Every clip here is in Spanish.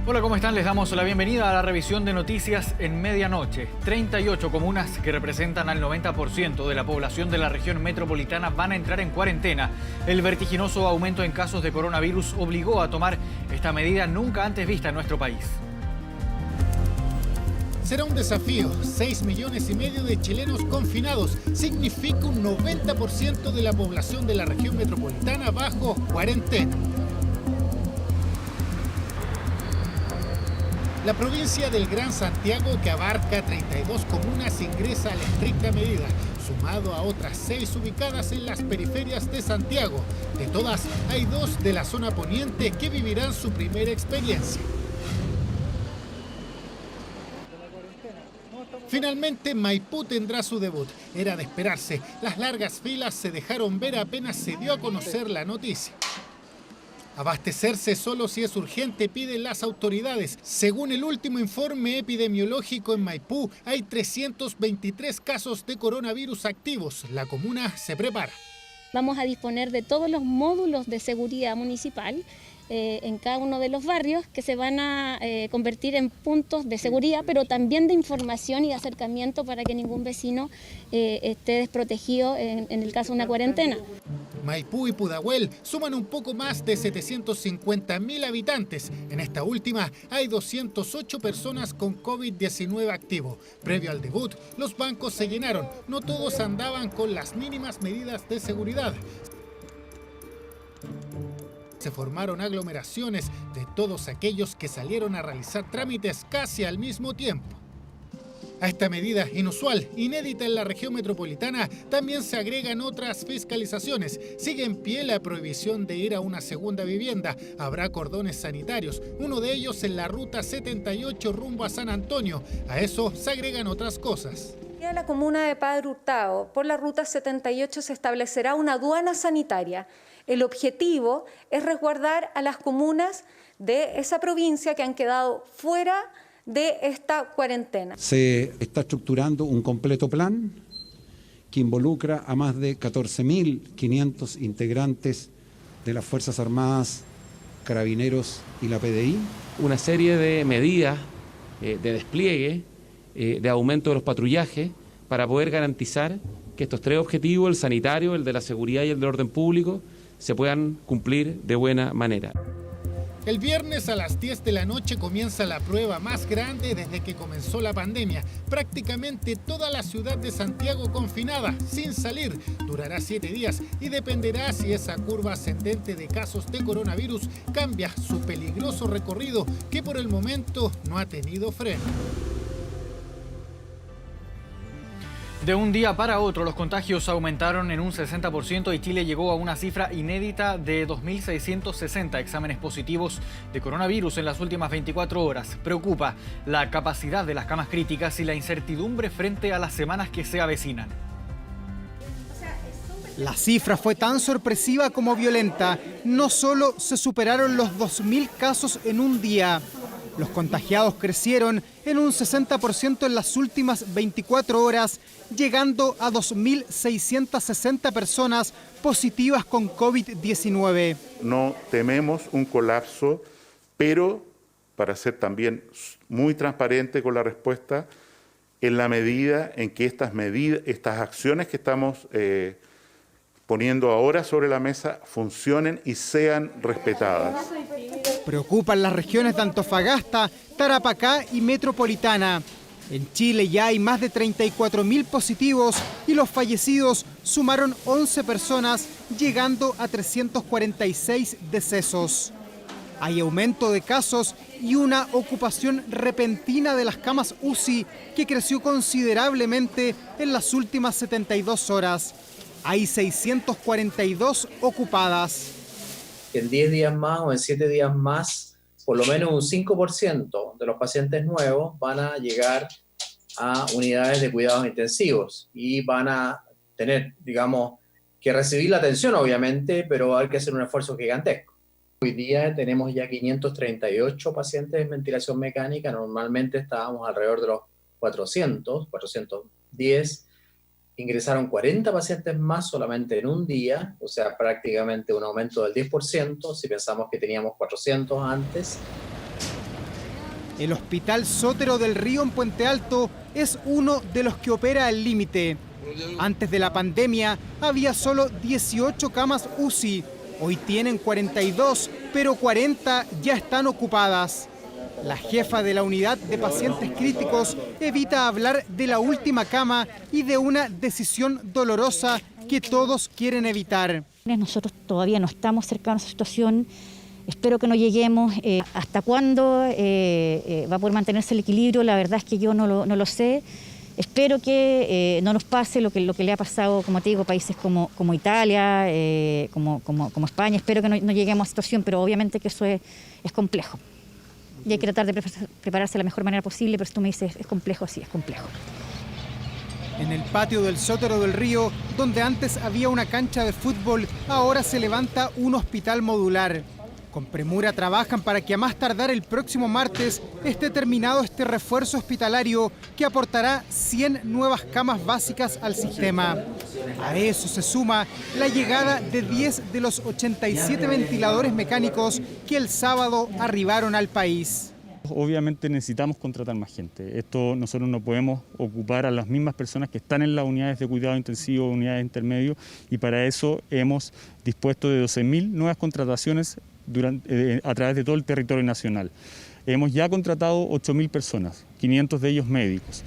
Hola, ¿cómo están? Les damos la bienvenida a la revisión de noticias en medianoche. 38 comunas que representan al 90% de la población de la región metropolitana van a entrar en cuarentena. El vertiginoso aumento en casos de coronavirus obligó a tomar esta medida nunca antes vista en nuestro país. Será un desafío. 6,5 millones de chilenos confinados significa un 90% de la población de la región metropolitana bajo cuarentena. La provincia del Gran Santiago, que abarca 32 comunas, ingresa a la estricta medida, sumado a otras 6 ubicadas en las periferias de Santiago. De todas, hay 2 de la zona poniente que vivirán su primera experiencia. Finalmente, Maipú tendrá su debut. Era de esperarse. Las largas filas se dejaron ver apenas se dio a conocer la noticia. Abastecerse solo si es urgente, piden las autoridades. Según el último informe epidemiológico, en Maipú hay 323 casos de coronavirus activos. La comuna se prepara. Vamos a disponer de todos los módulos de seguridad municipal en cada uno de los barrios que se van a convertir en puntos de seguridad, pero también de información y de acercamiento para que ningún vecino esté desprotegido en el caso de una cuarentena. Maipú y Pudahuel suman un poco más de 750.000 habitantes. En esta última hay 208 personas con COVID-19 activo. Previo al debut, los bancos se llenaron. No todos andaban con las mínimas medidas de seguridad. Se formaron aglomeraciones de todos aquellos que salieron a realizar trámites casi al mismo tiempo. A esta medida inusual, inédita en la región metropolitana, también se agregan otras fiscalizaciones. Sigue en pie la prohibición de ir a una segunda vivienda. Habrá cordones sanitarios, uno de ellos en la ruta 78 rumbo a San Antonio. A eso se agregan otras cosas. En la comuna de Padre Hurtado, por la ruta 78 se establecerá una aduana sanitaria. El objetivo es resguardar a las comunas de esa provincia que han quedado fuera de esta cuarentena. Se está estructurando un completo plan que involucra a más de 14.500 integrantes de las Fuerzas Armadas, Carabineros y la PDI. Una serie de medidas de despliegue, de aumento de los patrullajes, para poder garantizar que estos 3 objetivos, el sanitario, el de la seguridad y el del orden público, se puedan cumplir de buena manera. El viernes a las 10 de la noche comienza la prueba más grande desde que comenzó la pandemia. Prácticamente toda la ciudad de Santiago confinada, sin salir. Durará 7 días y dependerá si esa curva ascendente de casos de coronavirus cambia su peligroso recorrido, que por el momento no ha tenido freno. De un día para otro, los contagios aumentaron en un 60% y Chile llegó a una cifra inédita de 2.660 exámenes positivos de coronavirus en las últimas 24 horas. Preocupa la capacidad de las camas críticas y la incertidumbre frente a las semanas que se avecinan. La cifra fue tan sorpresiva como violenta. No solo se superaron los 2.000 casos en un día. Los contagiados crecieron en un 60% en las últimas 24 horas, llegando a 2.660 personas positivas con COVID-19. No tememos un colapso, pero para ser también muy transparente con la respuesta, en la medida en que estas acciones que estamos poniendo ahora sobre la mesa funcionen y sean respetadas. Preocupan las regiones de Antofagasta, Tarapacá y Metropolitana. En Chile ya hay más de 34.000 positivos y los fallecidos sumaron 11 personas, llegando a 346 decesos. Hay aumento de casos y una ocupación repentina de las camas UCI que creció considerablemente en las últimas 72 horas. Hay 642 ocupadas. En 10 días más o en 7 días más, por lo menos un 5% de los pacientes nuevos van a llegar a unidades de cuidados intensivos y van a tener, digamos, que recibir la atención, obviamente, pero hay que hacer un esfuerzo gigantesco. Hoy día tenemos ya 538 pacientes en ventilación mecánica, normalmente estábamos alrededor de los 410. Ingresaron 40 pacientes más solamente en un día, o sea, prácticamente un aumento del 10%, si pensamos que teníamos 400 antes. El Hospital Sotero del Río en Puente Alto es uno de los que opera al límite. Antes de la pandemia había solo 18 camas UCI. Hoy tienen 42, pero 40 ya están ocupadas. La jefa de la unidad de pacientes críticos evita hablar de la última cama y de una decisión dolorosa que todos quieren evitar. Nosotros todavía no estamos cercanos a esa situación. Espero que no lleguemos. ¿Hasta cuándo va a poder mantenerse el equilibrio? La verdad es que yo no lo sé. Espero que no nos pase lo que le ha pasado, como te digo, países como Italia, como España. Espero que no lleguemos a esa situación, pero obviamente que eso es complejo. Y hay que tratar de prepararse de la mejor manera posible, pero si tú me dices, ¿es complejo? Sí, es complejo. En el patio del Sotero del Río, donde antes había una cancha de fútbol, ahora se levanta un hospital modular. Con premura trabajan para que a más tardar el próximo martes esté terminado este refuerzo hospitalario que aportará 100 nuevas camas básicas al sistema. A eso se suma la llegada de 10 de los 87 ventiladores mecánicos que el sábado arribaron al país. Obviamente necesitamos contratar más gente. Esto nosotros no podemos ocupar a las mismas personas que están en las unidades de cuidado intensivo, unidades intermedios, y para eso hemos dispuesto de 12.000 nuevas contrataciones a través de todo el territorio nacional. Hemos ya contratado 8.000 personas, 500 de ellos médicos.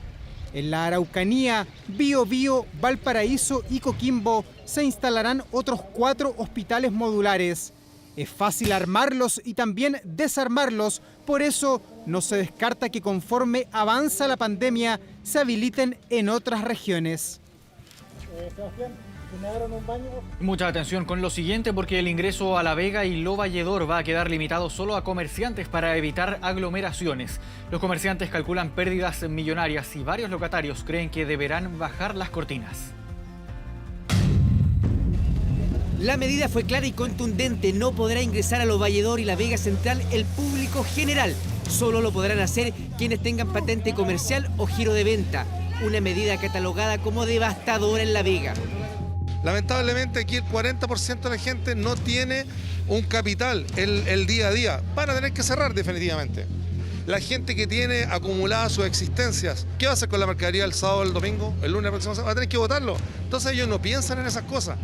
En la Araucanía, Biobío, Valparaíso y Coquimbo se instalarán otros 4 hospitales modulares. Es fácil armarlos y también desarmarlos, por eso no se descarta que conforme avanza la pandemia se habiliten en otras regiones. Mucha atención con lo siguiente, porque el ingreso a La Vega y Lo Valledor va a quedar limitado solo a comerciantes para evitar aglomeraciones. Los comerciantes calculan pérdidas millonarias y varios locatarios creen que deberán bajar las cortinas. La medida fue clara y contundente. No podrá ingresar a Lo Valledor y La Vega Central el público general. Solo lo podrán hacer quienes tengan patente comercial o giro de venta. Una medida catalogada como devastadora en La Vega. Lamentablemente aquí el 40% de la gente no tiene un capital el día a día. Van a tener que cerrar definitivamente. La gente que tiene acumuladas sus existencias, ¿qué va a hacer con la mercadería el sábado, el domingo, el lunes próximo? Va a tener que botarlo. Entonces ellos no piensan en esas cosas.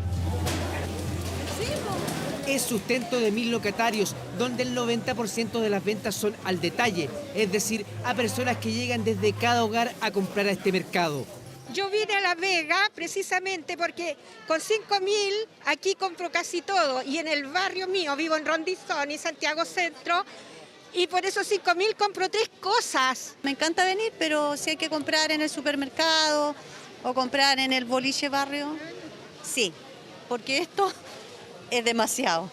Es sustento de 1.000 locatarios, donde el 90% de las ventas son al detalle, es decir, a personas que llegan desde cada hogar a comprar a este mercado. Yo vine a La Vega precisamente porque con 5.000 aquí compro casi todo, y en el barrio mío, vivo en Rondizón y Santiago Centro, y por esos 5.000 compro 3 cosas. Me encanta venir, pero si hay que comprar en el supermercado o comprar en el boliche barrio, sí, porque esto es demasiado.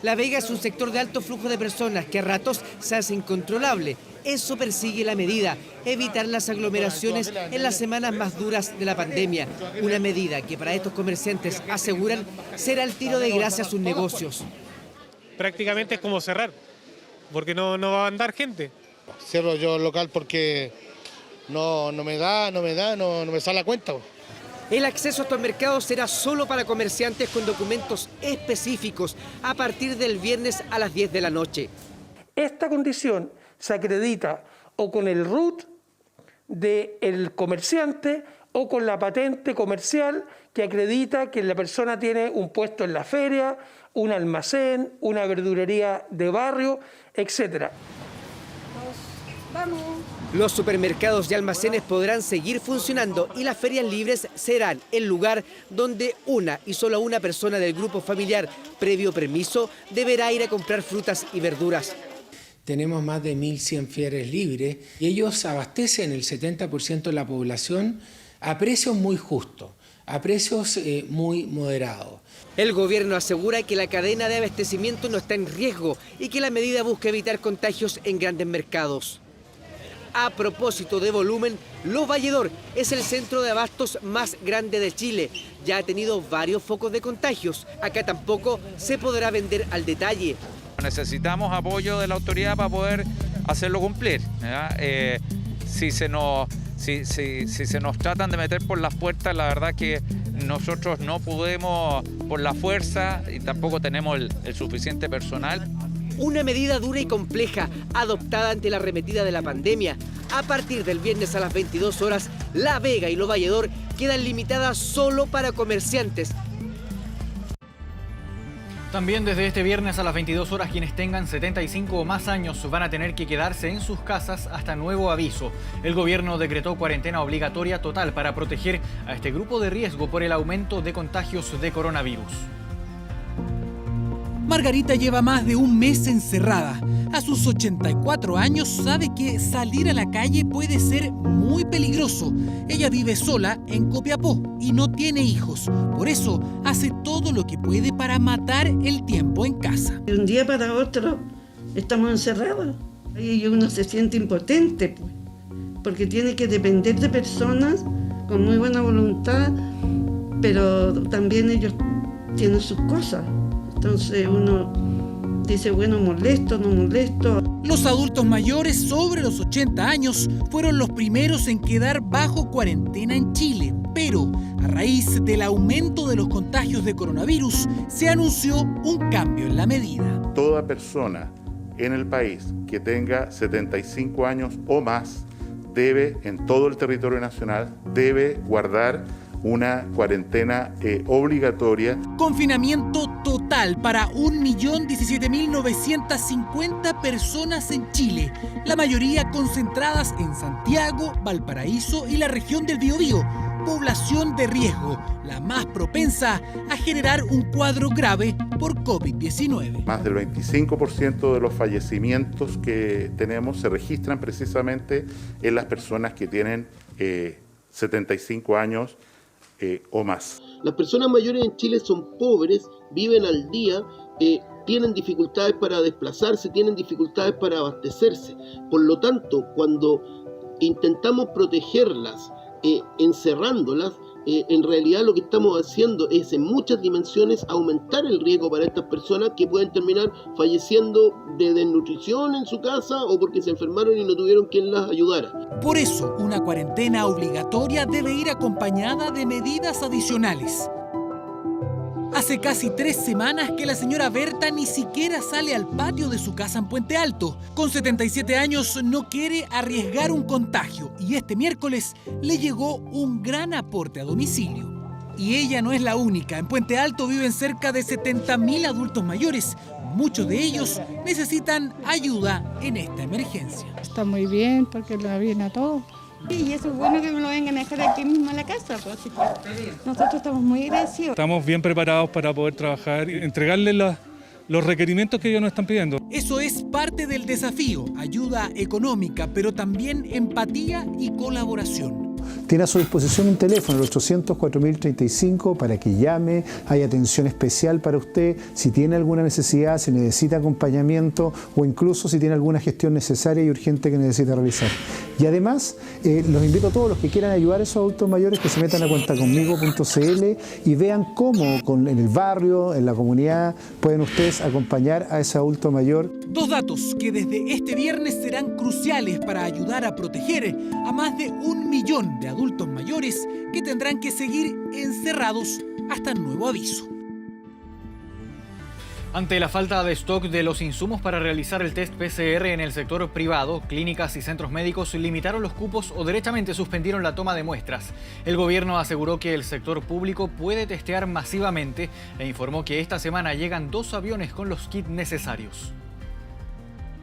La Vega es un sector de alto flujo de personas que a ratos se hace incontrolable. Eso persigue la medida, evitar las aglomeraciones en las semanas más duras de la pandemia. Una medida que para estos comerciantes aseguran será el tiro de gracia a sus negocios. Prácticamente es como cerrar, porque no va a andar gente. Cierro yo el local porque no me sale la cuenta. El acceso a estos mercados será solo para comerciantes con documentos específicos a partir del viernes a las 10 de la noche. Esta condición se acredita o con el RUT del comerciante o con la patente comercial que acredita que la persona tiene un puesto en la feria, un almacén, una verdulería de barrio, etc. ¡Vamos! Los supermercados y almacenes podrán seguir funcionando y las ferias libres serán el lugar donde una y solo una persona del grupo familiar, previo permiso, deberá ir a comprar frutas y verduras. Tenemos más de 1.100 ferias libres y ellos abastecen el 70% de la población a precios muy justos, a precios muy moderados. El gobierno asegura que la cadena de abastecimiento no está en riesgo y que la medida busca evitar contagios en grandes mercados. A propósito de volumen, Lo Valledor es el centro de abastos más grande de Chile. Ya ha tenido varios focos de contagios. Acá tampoco se podrá vender al detalle. Necesitamos apoyo de la autoridad para poder hacerlo cumplir. Si se nos tratan de meter por las puertas, la verdad que nosotros no podemos por la fuerza y tampoco tenemos el suficiente personal. Una medida dura y compleja, adoptada ante la arremetida de la pandemia. A partir del viernes a las 22 horas, La Vega y Lo Valledor quedan limitadas solo para comerciantes. También desde este viernes a las 22 horas, quienes tengan 75 o más años van a tener que quedarse en sus casas hasta nuevo aviso. El gobierno decretó cuarentena obligatoria total para proteger a este grupo de riesgo por el aumento de contagios de coronavirus. Margarita lleva más de un mes encerrada. A sus 84 años sabe que salir a la calle puede ser muy peligroso. Ella vive sola en Copiapó y no tiene hijos. Por eso hace todo lo que puede para matar el tiempo en casa. De un día para otro estamos encerrados y uno se siente impotente, pues, porque tiene que depender de personas con muy buena voluntad, pero también ellos tienen sus cosas. Entonces uno dice, bueno, molesto, no molesto. Los adultos mayores sobre los 80 años fueron los primeros en quedar bajo cuarentena en Chile. Pero a raíz del aumento de los contagios de coronavirus, se anunció un cambio en la medida. Toda persona en el país que tenga 75 años o más debe, en todo el territorio nacional, debe guardar una cuarentena obligatoria. Confinamiento total para 1.017.950 personas en Chile, la mayoría concentradas en Santiago, Valparaíso y la región del Biobío. Población de riesgo, la más propensa a generar un cuadro grave por COVID-19. Más del 25% de los fallecimientos que tenemos se registran precisamente en las personas que tienen 75 años o más. Las personas mayores en Chile son pobres, viven al día, tienen dificultades para desplazarse, tienen dificultades para abastecerse. Por lo tanto, cuando intentamos protegerlas, encerrándolas, en realidad lo que estamos haciendo es en muchas dimensiones aumentar el riesgo para estas personas que pueden terminar falleciendo de desnutrición en su casa o porque se enfermaron y no tuvieron quien las ayudara. Por eso, una cuarentena obligatoria debe ir acompañada de medidas adicionales. Hace casi 3 semanas que la señora Berta ni siquiera sale al patio de su casa en Puente Alto. Con 77 años no quiere arriesgar un contagio y este miércoles le llegó un gran aporte a domicilio. Y ella no es la única. En Puente Alto viven cerca de 70.000 adultos mayores. Muchos de ellos necesitan ayuda en esta emergencia. Está muy bien porque lo viene a todos. Y eso es bueno que me lo vengan a dejar aquí mismo en la casa, pues, así que nosotros estamos muy agradecidos. Estamos bien preparados para poder trabajar y entregarles los requerimientos que ellos nos están pidiendo. Eso es parte del desafío, ayuda económica, pero también empatía y colaboración. Tiene a su disposición un teléfono, el 800 4035, para que llame. Hay atención especial para usted si tiene alguna necesidad, si necesita acompañamiento o incluso si tiene alguna gestión necesaria y urgente que necesita realizar. Y además, los invito a todos los que quieran ayudar a esos adultos mayores que se metan a cuentaconmigo.cl y vean cómo en el barrio, en la comunidad, pueden ustedes acompañar a ese adulto mayor. 2 datos que desde este viernes serán cruciales para ayudar a proteger a más de 1 millón de adultos mayores que tendrán que seguir encerrados hasta nuevo aviso. Ante la falta de stock de los insumos para realizar el test PCR en el sector privado, clínicas y centros médicos limitaron los cupos o derechamente suspendieron la toma de muestras. El gobierno aseguró que el sector público puede testear masivamente e informó que esta semana llegan 2 aviones con los kits necesarios.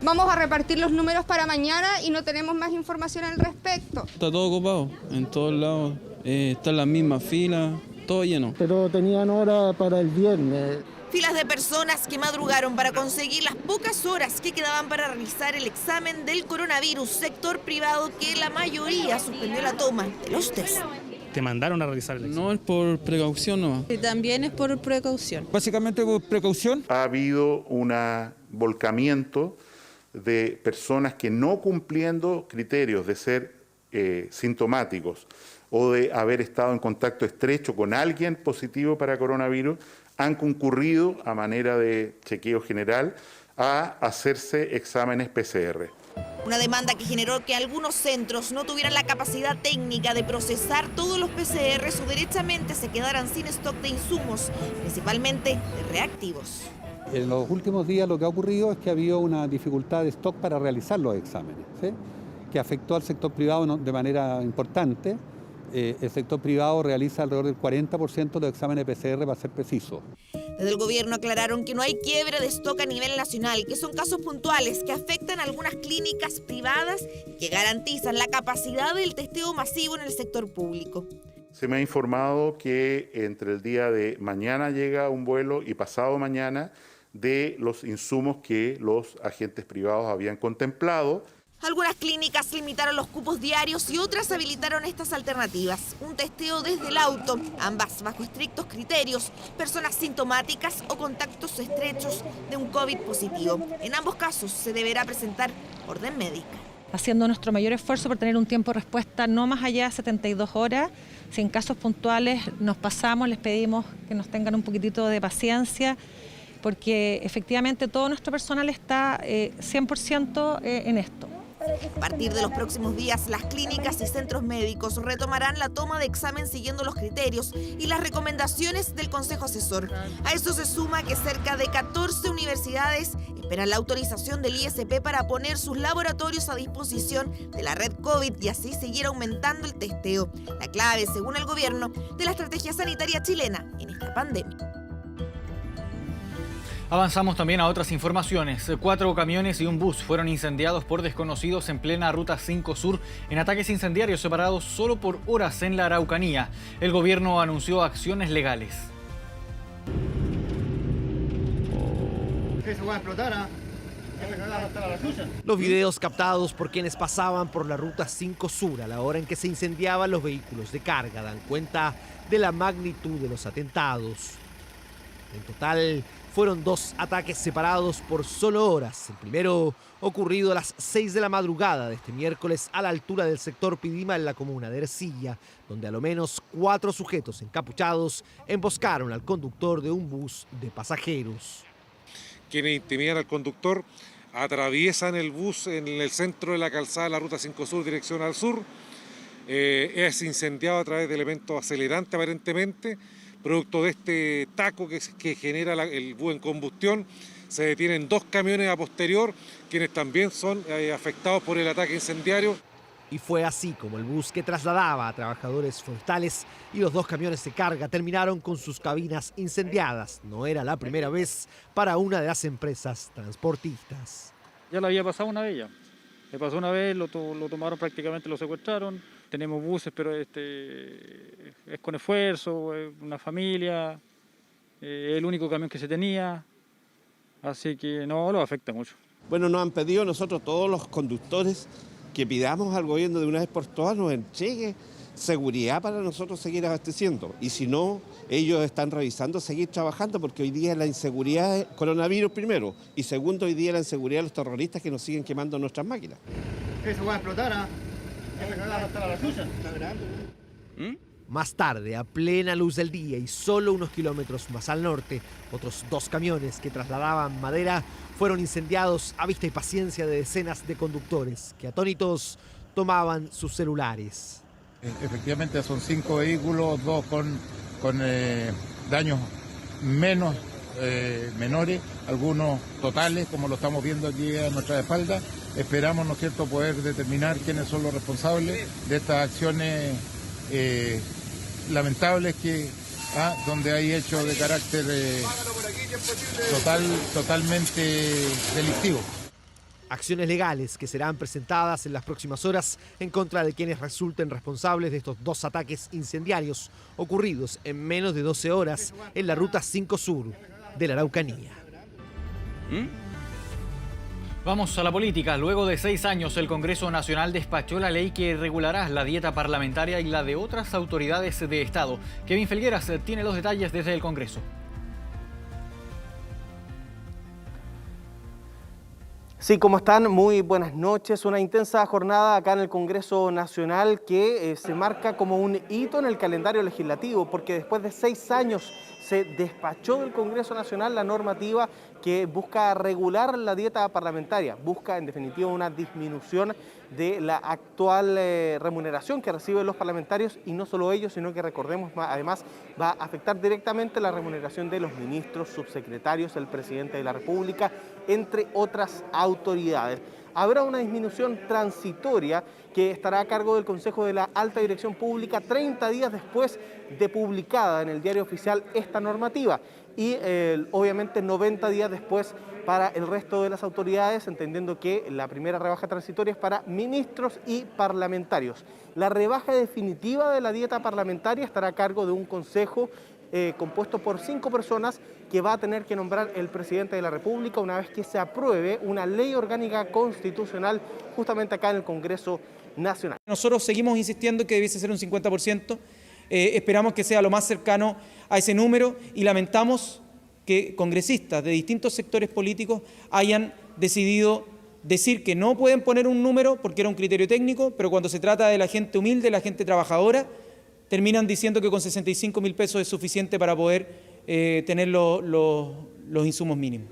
Vamos a repartir los números para mañana y no tenemos más información al respecto. Está todo ocupado, en todos lados, están las mismas filas, todo lleno. Pero tenían hora para el viernes. Filas de personas que madrugaron para conseguir las pocas horas que quedaban para realizar el examen del coronavirus, sector privado que la mayoría suspendió la toma de los test. ¿Te mandaron a realizar el examen? No, es por precaución nomás. Y también es por precaución. Básicamente por precaución. Ha habido un volcamiento de personas que no cumpliendo criterios de ser sintomáticos o de haber estado en contacto estrecho con alguien positivo para coronavirus, han concurrido a manera de chequeo general a hacerse exámenes PCR. Una demanda que generó que algunos centros no tuvieran la capacidad técnica de procesar todos los PCRs o derechamente se quedaran sin stock de insumos, principalmente de reactivos. En los últimos días lo que ha ocurrido es que ha habido una dificultad de stock para realizar los exámenes, ¿sí?, que afectó al sector privado de manera importante. El sector privado realiza alrededor del 40% de los exámenes PCR, para ser preciso. Desde el gobierno aclararon que no hay quiebre de stock a nivel nacional, que son casos puntuales que afectan a algunas clínicas privadas y que garantizan la capacidad del testeo masivo en el sector público. Se me ha informado que entre el día de mañana llega un vuelo y pasado mañana de los insumos que los agentes privados habían contemplado. Algunas clínicas limitaron los cupos diarios y otras habilitaron estas alternativas. Un testeo desde el auto, ambas bajo estrictos criterios, personas sintomáticas o contactos estrechos de un COVID positivo. En ambos casos se deberá presentar orden médica. Haciendo nuestro mayor esfuerzo por tener un tiempo de respuesta no más allá de 72 horas. Si en casos puntuales nos pasamos, les pedimos que nos tengan un poquitito de paciencia, porque efectivamente todo nuestro personal está 100% en esto. A partir de los próximos días, las clínicas y centros médicos retomarán la toma de examen siguiendo los criterios y las recomendaciones del Consejo Asesor. A eso se suma que cerca de 14 universidades esperan la autorización del ISP para poner sus laboratorios a disposición de la red COVID y así seguir aumentando el testeo. La clave, según el gobierno, de la estrategia sanitaria chilena en esta pandemia. Avanzamos también a otras informaciones. 4 camiones y un bus fueron incendiados por desconocidos en plena Ruta 5 Sur en ataques incendiarios separados solo por horas en la Araucanía. El gobierno anunció acciones legales. Los videos captados por quienes pasaban por la Ruta 5 Sur a la hora en que se incendiaban los vehículos de carga dan cuenta de la magnitud de los atentados. En total, fueron 2 ataques separados por solo horas. El primero ocurrido a las 6 de la madrugada de este miércoles a la altura del sector Pidima en la comuna de Ercilla, donde a lo menos 4 sujetos encapuchados emboscaron al conductor de un bus de pasajeros. Quienes intimidan al conductor atraviesan el bus en el centro de la calzada de la Ruta 5 Sur, dirección al sur. Es incendiado a través de elementos acelerantes aparentemente. Producto de este taco que genera el bus en combustión, se detienen 2 camiones a posterior, quienes también son afectados por el ataque incendiario. Y fue así como el bus que trasladaba a trabajadores forestales y los 2 camiones de carga terminaron con sus cabinas incendiadas. No era la primera vez para una de las empresas transportistas. Ya lo había pasado una vez ya. Le pasó una vez, lo tomaron prácticamente, lo secuestraron. Tenemos buses, pero es con esfuerzo, es una familia, es el único camión que se tenía, así que no lo afecta mucho. Bueno, nos han pedido nosotros, todos los conductores, que pidamos al gobierno de una vez por todas nos entregue seguridad para nosotros seguir abasteciendo. Y si no, ellos están revisando seguir trabajando, porque hoy día la inseguridad es coronavirus primero, y segundo, hoy día la inseguridad de los terroristas que nos siguen quemando nuestras máquinas. Eso va a explotar, ¿ah? Más tarde, a plena luz del día y solo unos kilómetros más al norte, otros 2 camiones que trasladaban madera fueron incendiados a vista y paciencia de decenas de conductores que atónitos tomaban sus celulares. Efectivamente son 5 vehículos, 2 con daños menores, algunos totales, como lo estamos viendo aquí a nuestra espalda. Esperamos, ¿no es cierto?, poder determinar quiénes son los responsables de estas acciones lamentables donde hay hechos de carácter totalmente delictivo. Acciones legales que serán presentadas en las próximas horas en contra de quienes resulten responsables de estos 2 ataques incendiarios ocurridos en menos de 12 horas en la Ruta 5 Sur de la Araucanía. Vamos a la política. Luego de 6 años, el Congreso Nacional despachó la ley que regulará la dieta parlamentaria y la de otras autoridades de Estado. Kevin Felgueras tiene los detalles desde el Congreso. Sí, ¿cómo están? Muy buenas noches. Una intensa jornada acá en el Congreso Nacional que se marca como un hito en el calendario legislativo, porque después de 6 años se despachó del Congreso Nacional la normativa que busca regular la dieta parlamentaria, busca en definitiva una disminución de la actual remuneración que reciben los parlamentarios, y no solo ellos, sino que recordemos, además va a afectar directamente la remuneración de los ministros, subsecretarios, el presidente de la República, entre otras autoridades. Habrá una disminución transitoria que estará a cargo del Consejo de la Alta Dirección Pública 30 días después de publicada en el Diario Oficial esta normativa y obviamente 90 días después para el resto de las autoridades, entendiendo que la primera rebaja transitoria es para ministros y parlamentarios. La rebaja definitiva de la dieta parlamentaria estará a cargo de un consejo compuesto por 5 personas que va a tener que nombrar el presidente de la República una vez que se apruebe una ley orgánica constitucional justamente acá en el Congreso Nacional. Nosotros seguimos insistiendo que debiese ser un 50%, esperamos que sea lo más cercano a ese número y lamentamos que congresistas de distintos sectores políticos hayan decidido decir que no pueden poner un número porque era un criterio técnico, pero cuando se trata de la gente humilde, la gente trabajadora, terminan diciendo que con 65.000 pesos es suficiente para poder tener los insumos mínimos.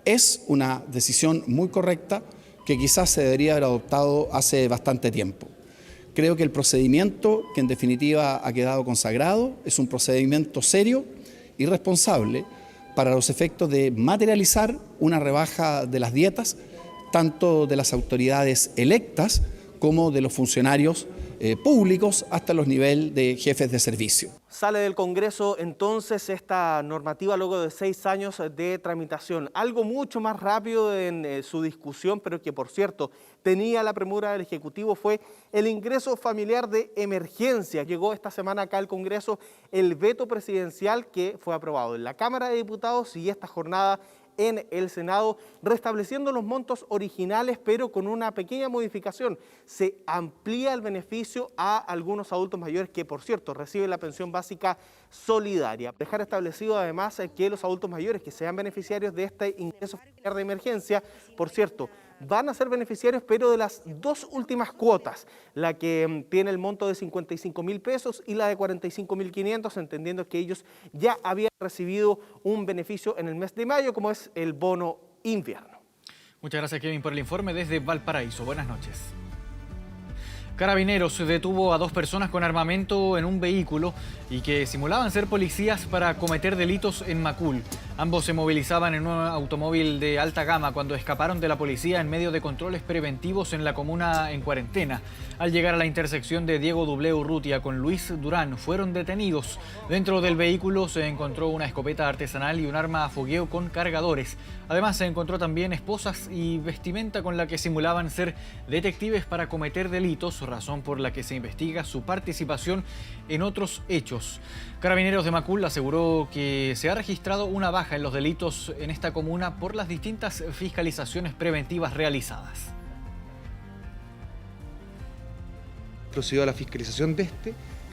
Es una decisión muy correcta que quizás se debería haber adoptado hace bastante tiempo. Creo que el procedimiento, que en definitiva ha quedado consagrado, es un procedimiento serio y responsable para los efectos de materializar una rebaja de las dietas, tanto de las autoridades electas como de los funcionarios públicos hasta los niveles de jefes de servicio. Sale del Congreso entonces esta normativa luego de 6 años de tramitación, algo mucho más rápido en su discusión, pero que por cierto tenía la premura del Ejecutivo, fue el ingreso familiar de emergencia. Llegó esta semana acá al Congreso el veto presidencial que fue aprobado en la Cámara de Diputados y esta jornada en el Senado, restableciendo los montos originales, pero con una pequeña modificación. Se amplía el beneficio a algunos adultos mayores que, por cierto, reciben la pensión básica solidaria. Dejar establecido además que los adultos mayores que sean beneficiarios de este ingreso familiar de emergencia, por cierto, van a ser beneficiarios, pero de las 2 últimas cuotas, la que tiene el monto de 55.000 pesos y la de 45.500, entendiendo que ellos ya habían recibido un beneficio en el mes de mayo, como es el bono invierno. Muchas gracias, Kevin, por el informe desde Valparaíso. Buenas noches. Carabineros detuvo a 2 personas con armamento en un vehículo y que simulaban ser policías para cometer delitos en Macul. Ambos se movilizaban en un automóvil de alta gama cuando escaparon de la policía en medio de controles preventivos en la comuna en cuarentena. Al llegar a la intersección de Diego W. Urrutia con Luis Durán, fueron detenidos. Dentro del vehículo se encontró una escopeta artesanal y un arma a fogueo con cargadores. Además se encontró también esposas y vestimenta con la que simulaban ser detectives para cometer delitos, razón por la que se investiga su participación en otros hechos. Carabineros de Macul aseguró que se ha registrado una baja en los delitos en esta comuna por las distintas fiscalizaciones preventivas realizadas. Procedió a la fiscalización de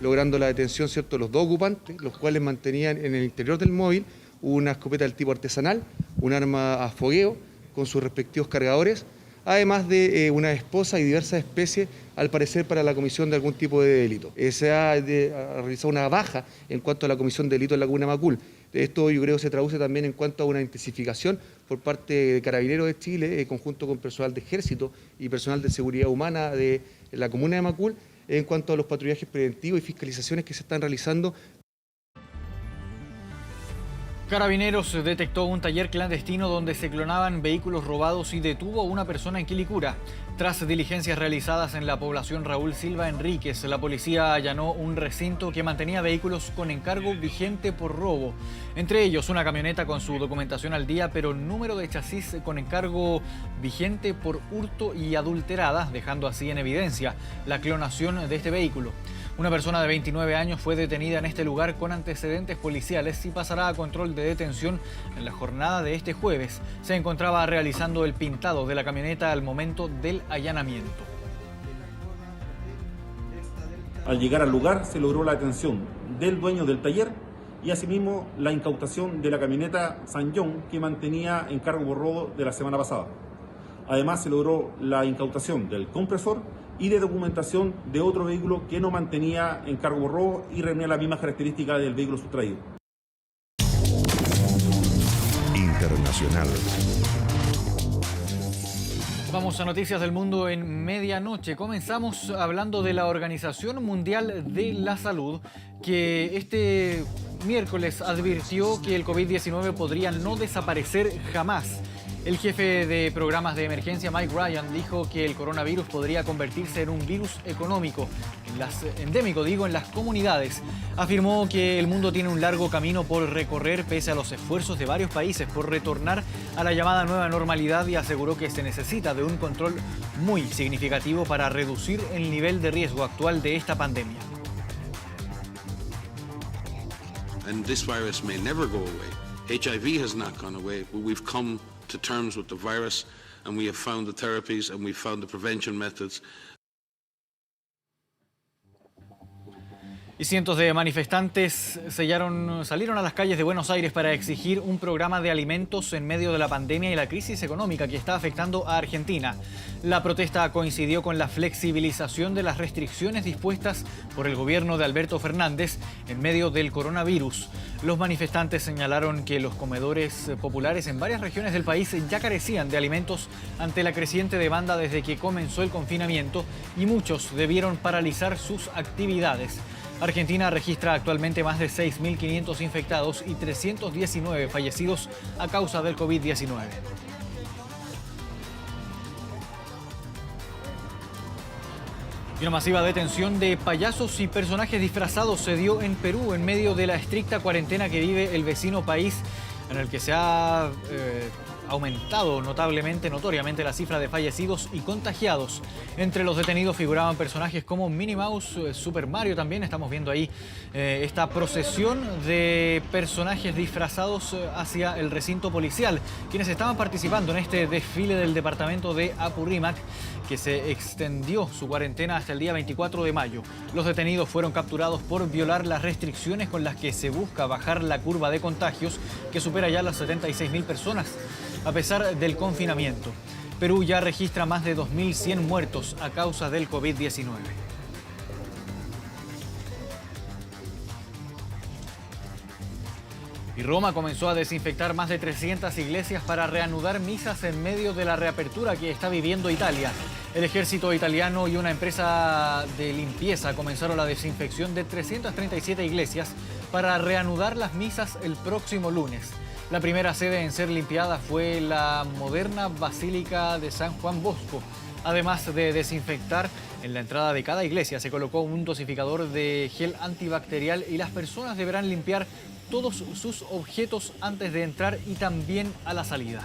logrando la detención, ¿cierto?, de los 2 ocupantes, los cuales mantenían en el interior del móvil una escopeta del tipo artesanal, un arma a fogueo con sus respectivos cargadores, además de una esposa y diversas especies, al parecer para la comisión de algún tipo de delito. Se ha realizado una baja en cuanto a la comisión de delito en la comuna de Macul. Esto yo creo que se traduce también en cuanto a una intensificación por parte de Carabineros de Chile, conjunto con personal de Ejército y personal de Seguridad Humana de la comuna de Macul, en cuanto a los patrullajes preventivos y fiscalizaciones que se están realizando. Carabineros detectó un taller clandestino donde se clonaban vehículos robados y detuvo a una persona en Quilicura. Tras diligencias realizadas en la población Raúl Silva Enríquez, la policía allanó un recinto que mantenía vehículos con encargo vigente por robo. Entre ellos una camioneta con su documentación al día, pero número de chasis con encargo vigente por hurto y adulterada, dejando así en evidencia la clonación de este vehículo. Una persona de 29 años fue detenida en este lugar con antecedentes policiales y pasará a control de detención en la jornada de este jueves. Se encontraba realizando el pintado de la camioneta al momento del allanamiento. Al llegar al lugar se logró la detención del dueño del taller y asimismo la incautación de la camioneta San John que mantenía encargo por robo de la semana pasada. Además se logró la incautación del compresor y de documentación de otro vehículo que no mantenía encargo por robo y reunía las mismas características del vehículo sustraído. Internacional. Vamos a noticias del mundo en medianoche. Comenzamos hablando de la Organización Mundial de la Salud, que este miércoles advirtió que el COVID-19 podría no desaparecer jamás. El jefe de programas de emergencia, Mike Ryan, dijo que el coronavirus podría convertirse en un virus económico, endémico, en las comunidades. Afirmó que el mundo tiene un largo camino por recorrer pese a los esfuerzos de varios países por retornar a la llamada nueva normalidad y aseguró que se necesita de un control muy significativo para reducir el nivel de riesgo actual de esta pandemia. And this virus may never go away. HIV has not gone away. We've come to terms with the virus, and we have found the therapies and we've found the prevention methods. Y cientos de manifestantes salieron a las calles de Buenos Aires para exigir un programa de alimentos en medio de la pandemia y la crisis económica que está afectando a Argentina. La protesta coincidió con la flexibilización de las restricciones dispuestas por el gobierno de Alberto Fernández en medio del coronavirus. Los manifestantes señalaron que los comedores populares en varias regiones del país ya carecían de alimentos ante la creciente demanda desde que comenzó el confinamiento y muchos debieron paralizar sus actividades. Argentina registra actualmente más de 6.500 infectados y 319 fallecidos a causa del COVID-19. Y una masiva detención de payasos y personajes disfrazados se dio en Perú en medio de la estricta cuarentena que vive el vecino país, en el que se ha aumentado notoriamente la cifra de fallecidos y contagiados. Entre los detenidos figuraban personajes como Minnie Mouse, Super Mario también. Estamos viendo ahí esta procesión de personajes disfrazados hacia el recinto policial, quienes estaban participando en este desfile del departamento de Apurímac, que se extendió su cuarentena hasta el día 24 de mayo. Los detenidos fueron capturados por violar las restricciones con las que se busca bajar la curva de contagios, que supera ya las 76.000 personas. A pesar del confinamiento, Perú ya registra más de 2.100 muertos a causa del COVID-19. Y Roma comenzó a desinfectar más de 300 iglesias para reanudar misas en medio de la reapertura que está viviendo Italia. El ejército italiano y una empresa de limpieza comenzaron la desinfección de 337 iglesias para reanudar las misas el próximo lunes. La primera sede en ser limpiada fue la moderna Basílica de San Juan Bosco. Además de desinfectar, en la entrada de cada iglesia se colocó un dosificador de gel antibacterial y las personas deberán limpiar todos sus objetos antes de entrar y también a la salida.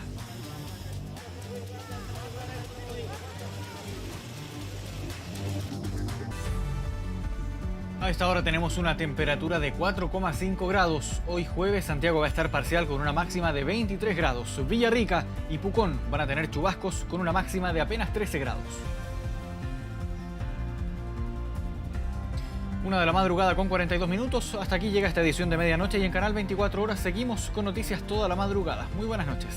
A esta hora tenemos una temperatura de 4,5 grados. Hoy jueves Santiago va a estar parcial con una máxima de 23 grados. Villarrica y Pucón van a tener chubascos con una máxima de apenas 13 grados. 1 de la madrugada con 42 minutos. Hasta aquí llega esta edición de medianoche y en Canal 24 Horas seguimos con noticias toda la madrugada. Muy buenas noches.